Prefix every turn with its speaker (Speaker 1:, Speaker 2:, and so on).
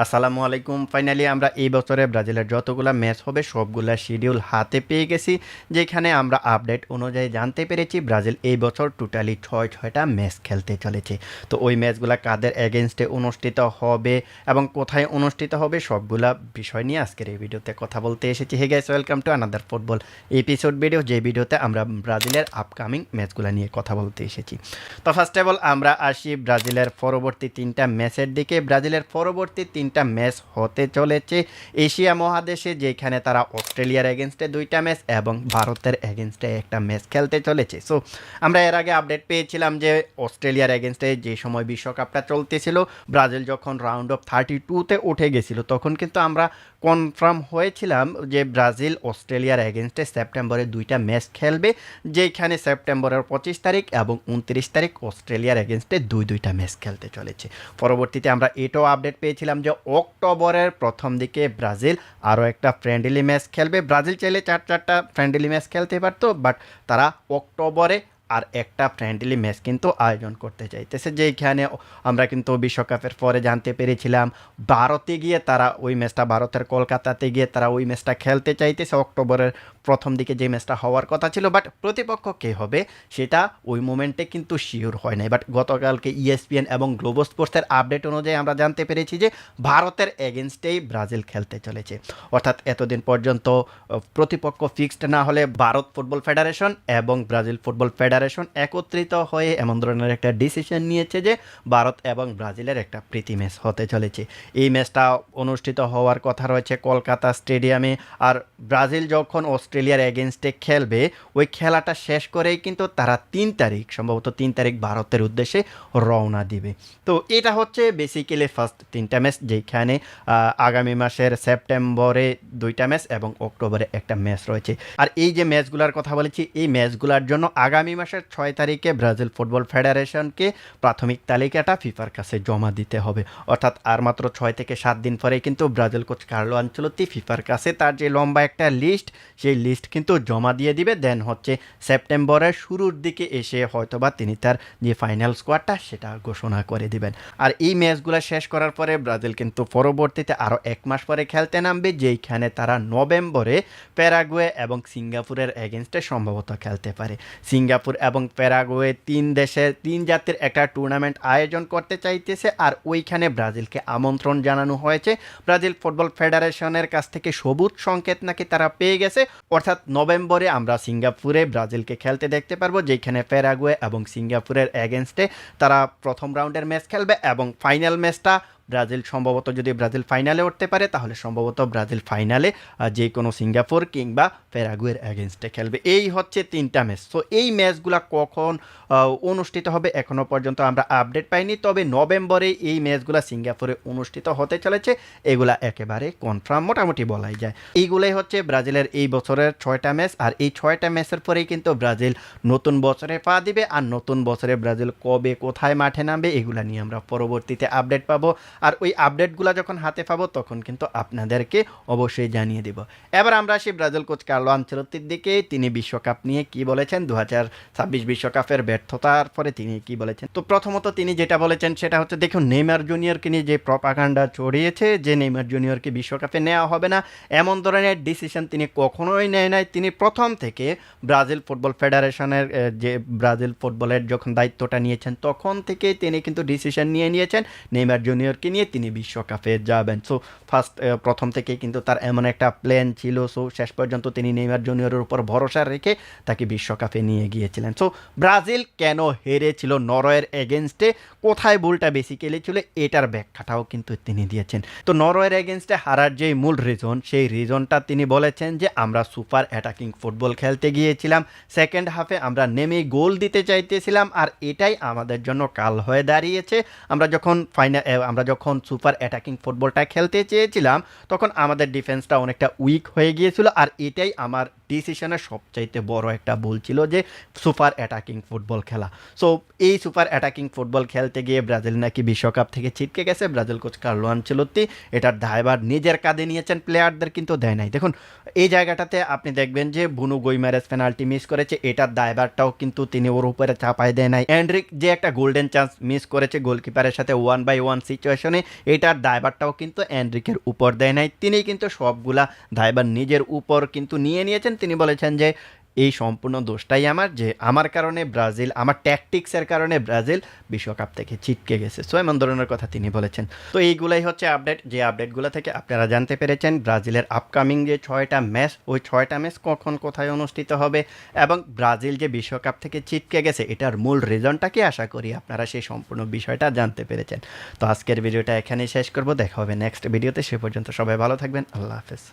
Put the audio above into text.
Speaker 1: আসসালামু আলাইকুম। ফাইনালি আমরা এই বছরে ব্রাজিলের যতগুলা ম্যাচ হবে সবগুলা শিডিউল হাতে পেয়ে গেছি, যেখানে আমরা আপডেট অনুযায়ী জানতে পেরেছি ব্রাজিল এই বছর টোটালি ছয়টা ম্যাচ খেলতে চলেছে। তো ওই ম্যাচগুলা কাদের এগেনস্টে অনুষ্ঠিত হবে এবং কোথায় অনুষ্ঠিত হবে সবগুলা বিষয় নিয়ে আজকের এই ভিডিওতে কথা বলতে এসেছি। Hey guys, welcome to another football episode video, যে ভিডিওতে আমরা ব্রাজিলের আপকামিং ম্যাচগুলা নিয়ে কথা বলতে এসেছি। তো ফার্স্ট অফ অল আমরা আসি ব্রাজিলের পরবর্তী তিনটা ম্যাচের দিকে। ব্রাজিলের পরবর্তী তিনটা ম্যাচ হতে চলেছে এশিয়া মহাদেশে, যেখানে তারা অস্ট্রেলিয়ার এগেনস্টে দুইটা ম্যাচ এবং ভারতের এগেনস্টে একটা ম্যাচ খেলতে চলেছে। সো আমরা এর আগে আপডেট পেয়েছিলাম যে অস্ট্রেলিয়ার এগেনস্টে যে সময় বিশ্বকাপটা চলতেছিল, ব্রাজিল যখন রাউন্ড অফ 32-তে উঠে গেছিল, তখন কিন্তু আমরা কনফার্ম হয়েছিলাম যে ব্রাজিল অস্ট্রেলিয়ার এগেনস্টে সেপ্টেম্বরে দুইটা ম্যাচ খেলবে, যেখানে সেপ্টেম্বরের 25 তারিখ এবং 29 তারিখ অস্ট্রেলিয়ার এগেনস্টে দুইটা ম্যাচ খেলতে চলেছে। পরবর্তীতে আমরা এটাও আপডেট পেয়েছিলাম যে অক্টোবরের প্রথম দিকে ব্রাজিল আরও একটা ফ্রেন্ডলি ম্যাচ খেলবে। ব্রাজিল চাইলে চারটা ফ্রেন্ডলি ম্যাচ খেলতে পারতো, বাট তারা অক্টোবরে আর একটা ফ্রেন্ডলি ম্যাচ কিন্তু আয়োজন করতে চাইতেছে, যেখানে আমরা কিন্তু বিশ্বকাপের পরে জানতে পেরেছিলাম ভারতে গিয়ে তারা ওই ম্যাচটা, ভারতের কলকাতাতে গিয়ে তারা ওই ম্যাচটা খেলতে চাইতেছে অক্টোবরের প্রথম দিকে যে ম্যাচটা হওয়ার কথা ছিল। বাট প্রতিপক্ষ কে হবে সেটা ওই মোমেন্টে কিন্তু শিওর হয় নাই। বাট গতকালকে ইএসপিএন এবং গ্লোবো স্পোর্টসের আপডেট অনুযায়ী আমরা জানতে পেরেছি যে ভারতের এগেনস্টেই ব্রাজিল খেলতে চলেছে। অর্থাৎ এতদিন পর্যন্ত প্রতিপক্ষ ফিক্সড না হলে ভারত ফুটবল ফেডারেশন এবং ব্রাজিল ফুটবল ফেডারেশন একত্রিত হয়ে এমন ধরনের একটা ডিসিশন নিয়েছে যে ভারত এবং ব্রাজিলের একটা প্রীতি ম্যাচ হতে চলেছে। এই ম্যাচটা অনুষ্ঠিত হওয়ার কথা রয়েছে কলকাতা স্টেডিয়ামে। আর ব্রাজিল যখন অস্ট্রেলিয়ার এগেনস্টে খেলবে, ওই খেলাটা শেষ করেই কিন্তু তারা 3 তারিখ, সম্ভবত 3 তারিখ ভারতের উদ্দেশ্যে রওনা দিবে। তো এটা হচ্ছে বেসিক্যালি ফার্স্ট তিনটা ম্যাচ, যেখানে আগামী মাসের সেপ্টেম্বরে দুইটা ম্যাচ এবং অক্টোবরে একটা ম্যাচ রয়েছে। আর এই যে ম্যাচগুলোর কথা বলেছি, এই ম্যাচগুলোর জন্য আগামী মাসের 6 তারিখে ব্রাজিল ফুটবল ফেডারেশনকে প্রাথমিক তালিকাটা ফিফার কাছে জমা দিতে হবে। অর্থাৎ আর মাত্র 6 থেকে 7 দিন পরে কিন্তু ব্রাজিল কোচ কার্লো আনচেলত্তি ফিফার কাছে তার যে লম্বা একটা লিস্ট, সেই লিস্ট কিন্তু জমা দিয়ে দিবে। দেন হচ্ছে সেপ্টেম্বরের শুরুর দিকে এসে হয়তোবা তিনি তার যে ফাইনাল স্কোয়াডটা সেটা ঘোষণা করে দিবেন। আর এই ম্যাচগুলো শেষ করার পরে ব্রাজিল কিন্তু পরবর্তীতে আরও 1 মাস পরে খেলতে নামবে, যেইখানে তারা নভেম্বরে প্যারাগুয়ে এবং সিঙ্গাপুরের এগেনস্টে সম্ভবত খেলতে পারে। সিঙ্গাপুর এবং প্যারাগুয়ে 3 জাতির একটা টুর্নামেন্ট আয়োজন করতে চাইতেছে, আর ওইখানে ব্রাজিলকে আমন্ত্রণ জানানো হয়েছে। ব্রাজিল ফুটবল ফেডারেশনের কাছ থেকে সবুজ সংকেত নাকি তারা পেয়ে গেছে। অর্থাৎ নভেম্বরে আমরা সিঙ্গাপুরে ব্রাজিলকে খেলতে দেখতে পারবো, যেখানে প্যারাগুয়ে এবং সিঙ্গাপুরের এগেনস্টে তারা প্রথম রাউন্ডের ম্যাচ খেলবে এবং ফাইনাল ম্যাচটা ব্রাজিল সম্ভবত, যদি ব্রাজিল ফাইনালে উঠতে পারে তাহলে সম্ভবত ব্রাজিল ফাইনালে যে কোনো সিঙ্গাপুর কিংবা প্যারাগুয়ের এগেনস্টে খেলবে। এই হচ্ছে 3টা ম্যাচ। তো এই ম্যাচগুলো কখন অনুষ্ঠিত হবে এখনও পর্যন্ত আমরা আপডেট পাইনি, তবে নভেম্বরে এই ম্যাচগুলো সিঙ্গাপুরে অনুষ্ঠিত হতে চলেছে, এগুলা একেবারে কনফার্ম মোটামুটি বলাই যায়। এইগুলাই হচ্ছে ব্রাজিলের এই বছরের 6টা ম্যাচ। আর এই 6টা ম্যাচের পরেই কিন্তু ব্রাজিল নতুন বছরে পা দিবে। আর নতুন বছরে ব্রাজিল কবে কোথায় মাঠে নামবে এগুলা নিয়ে আমরা পরবর্তীতে আপডেট পাবো। আর ওই আপডেটগুলো যখন হাতে পাবো তখন কিন্তু আপনাদেরকে অবশ্যই জানিয়ে দেব। এবার আমরা আসি ব্রাজিল কোচ কার্লো আনচেলত্তির দিকে। তিনি বিশ্বকাপ নিয়ে কি বলেছেন, 2026 বিশ্বকাপের ব্যর্থতার পরে তিনি কি বলেছেন। তো প্রথমত তিনি যেটা বলেছেন সেটা হচ্ছে, দেখুন নেইমার জুনিয়রকে নিয়ে যে প্রপাগান্ডা ছড়িয়েছে যে নেইমার জুনিয়রকে বিশ্বকাপে নেওয়া হবে না, এমন ধরনের ডিসিশন তিনি কখনোই নেয় নাই। তিনি প্রথম থেকে ব্রাজিল ফুটবল ফেডারেশনের যে ব্রাজিল ফুটবলের যখন দায়িত্বটা নিয়েছেন তখন থেকে তিনি কিন্তু ডিসিশন নিয়েছেন নেইমার জুনিয়রকে নিয়ে তিনি বিশ্বকাপে যাবেন। সো প্রথম থেকে কিন্তু তার এমন একটা প্ল্যান ছিল। সো শেষ পর্যন্ত তিনি নেইমার জুনিয়রের উপর ভরসা রেখে তাকে বিশ্বকাপে নিয়ে গিয়েছিলেন। সো ব্রাজিল কেন হেরেছিল নরওয়ের এগেনস্টে, কোথায় ভুলটা বেসিক্যালি ছিল, এটার ব্যাখ্যাটাও কিন্তু তিনি দিয়েছেন। তো নরওয়ের এগেনস্টে হারার যে মূল রিজন, সেই রিজনটা তিনি বলেছেন যে আমরা সুপার অ্যাটাকিং ফুটবল খেলতে গিয়েছিলাম, সেকেন্ড হাফে আমরা নেমে গোল দিতে চাইতেছিলাম, আর এটাই আমাদের জন্য কাল হয়ে দাঁড়িয়েছে। আমরা যখন সুপার অ্যাটাকিং ফুটবলটা খেলতে চেয়েছিলাম তখন আমাদের ডিফেন্সটা অনেকটা উইক হয়ে গিয়েছিল, আর এটাই আমার ডিসিশনের সবচাইতে বড় একটা ভুল ছিল যে সুপার অ্যাটাকিং ফুটবল খেলা। সো এই সুপার অ্যাটাকিং ফুটবল খেলতে গিয়ে ব্রাজিল নাকি বিশ্বকাপ থেকে ছিটকে গেছে। ব্রাজিল কোচ কার্লো আনচেলত্তি এটার দায়ভার নিজের কাঁধে নিয়েছেন, প্লেয়ারদের কিন্তু দেয় নাই। দেখুন এই জায়গাটাতে আপনি দেখবেন যে বুনো গুইমারেস পেনাল্টি মিস করেছে, এটার দায়ভারটাও কিন্তু তিনি ওর উপরে চাপায় দেয় নাই। এন্ড্রিক যে একটা গোল্ডেন চান্স মিস করেছে গোলকিপারের সাথে 1-1 সিচুয়েশনে, এটার দায়ভারটাও কিন্তু এন্ড্রিকের উপর দেয় নাই। তিনি কিন্তু সবগুলা দায়ভার নিজের উপর কিন্তু নিয়ে নিয়েছেন। তিনি বলেছেন যে এই সম্পূর্ণ দোষটাই আমার, যে আমার কারণে ব্রাজিল, আমার ট্যাকটিক্সের কারণে ব্রাজিল বিশ্বকাপ থেকে ছিটকে গেছে। সো এমন ধরনের কথা তিনি বলেছেন। তো এইগুলাই হচ্ছে আপডেট, যে আপডেটগুলো থেকে আপনারা জানতে পেরেছেন ব্রাজিলের আপকামিং যে 6টা ম্যাচ, ওই 6টা ম্যাচ কখন কোথায় অনুষ্ঠিত হবে এবং ব্রাজিল যে বিশ্বকাপ থেকে ছিটকে গেছে এটার মূল রিজনটা কি, আশা করি আপনারা সেই সম্পূর্ণ বিষয়টা জানতে পেরেছেন। তো আজকের ভিডিওটা এখানেই শেষ করব, দেখা হবে নেক্সট ভিডিওতে। সে পর্যন্ত সবাই ভালো থাকবেন, আল্লাহ হাফেজ।